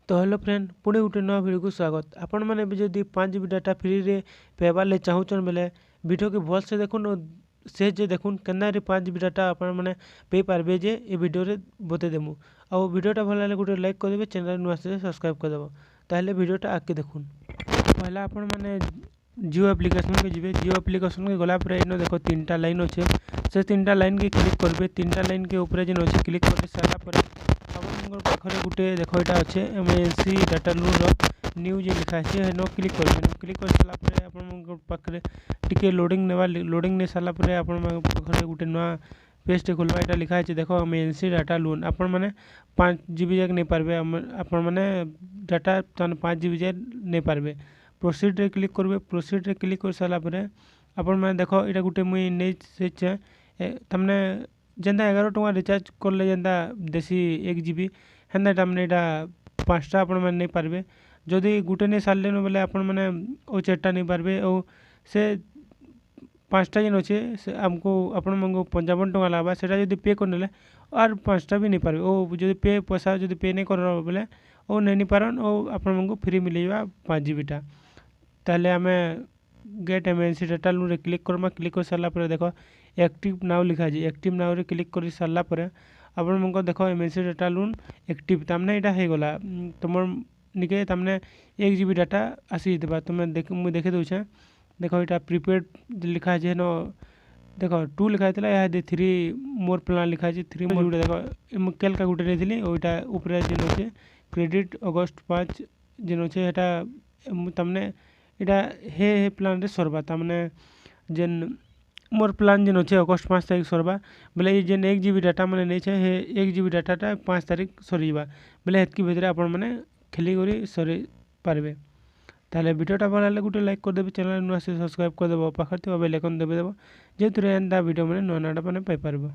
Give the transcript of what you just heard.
तो hello friend Pune गोटे नुआ भिडियो को स्वागत। आपण मैंने भी जदि 5 GB डाटा फ्री रे पेबार ले चाहूचन बेले वीडियो के भल से देखुन और से जे देखुन केना रे 5 GB डाटा आपण मैंने पे पारबे जे ए वीडियो रे बते देमु। आ वीडियोटा भल लागले गोटे लाइक कर देबे, चैनल नुआ से सब्सक्राइब कर देबो। ताहले वीडियोटा आके देखुन। पहला आपण मैंने जियो एप्लिकेशन के जिवे। जियो एप्लिकेशन के गला पर इनो देखो तीनटा लाइन अच्छे, से तीनटा लाइन के क्लिक करबे। तीनटा लाइन के ऊपर जेन अच्छे क्लिक कर सारा पर आपन पाखरे गुटे देखो एटा अच्छे एमएनसी डाटा लून रो न्यू जे लिखा है नो क्लिक करबे। क्लिक कर साला पर आपन पाखरे टिके लोडिंग नेवा लोडिंग ने साला पर आपन पाखरे गुटे नवा पेज टे खोलबा। एटा लिखा है देखो एमएनसी डाटा लोन आपन माने 5 GB जाक नै पारबे। आपन माने डाटा तन 5 GB जाक नै पारबे। प्रोसीड रे क्लिक करबे। प्रोसीड रे क्लिक कर साला पर आपन माने देखो एटा गुटे मुई नै से तमने जेंदा 11 टका रिचार्ज करले जेंदा देसी 1 GB हेंदा तमने एटा 5टा आपन माने नै पारबे। जदि गुटे नै सारले न बोले आपन माने ओ 4टा नै पारबे। ओ से 5टा जेन अच्छे से हमको आपन मंगो 55 टका लागबा। सेटा जदि पे करनेले और 5टा भी नै पारबे। ओ जदि पे पैसा जदि पे नै कर बोले ओ नै पारन ओ आपन मंगो फ्री मिलेबा 5 GB टा। ताले हमें गेट एमएनसी डाटा लून रे क्लिक करमा। क्लिक कर सारला पर देखो एक्टिव नाउ लिखा है। एक्टिव नाउ रे क्लिक कर सारला पर आपन मंगो देखो एमएनसी डाटा लून एक्टिव तमने एटा हे गला तुमर निके तमने 1 GB डाटा आसी देबा। तुम देख मु देखे दोछे देखो एटा प्रीपेड लिखा है न देखो 2 लिखा हैतला या दे 3 मोर प्लान लिखा है 3 मोर गुटे देखो मुकेल का गुटे नेथिली ओइटा ऊपर जेन होचे क्रेडिट अगस्त 5 जेन होचे एटा तमने एटा हे प्लान रे सरबा। तमने जेन मोर प्लान जेन होचे अगस्त 5 तारीख सरबा बोले ये जेन 1 GB डाटा माने नै छे हे 1 GB डाटाटा 5 तारीख सरीबा बोले हेतकी भितरे आपन माने खेली करी सरी पारबे। ताले वीडियोटा भल लागले गुटे लाइक कर देबे, चैनल नुआ से सब्सक्राइब कर देबो, पाखर बेल आइकन दबे देबो जेतुरे एंदा वीडियो माने नुआ नाडा माने पाइ पारबो।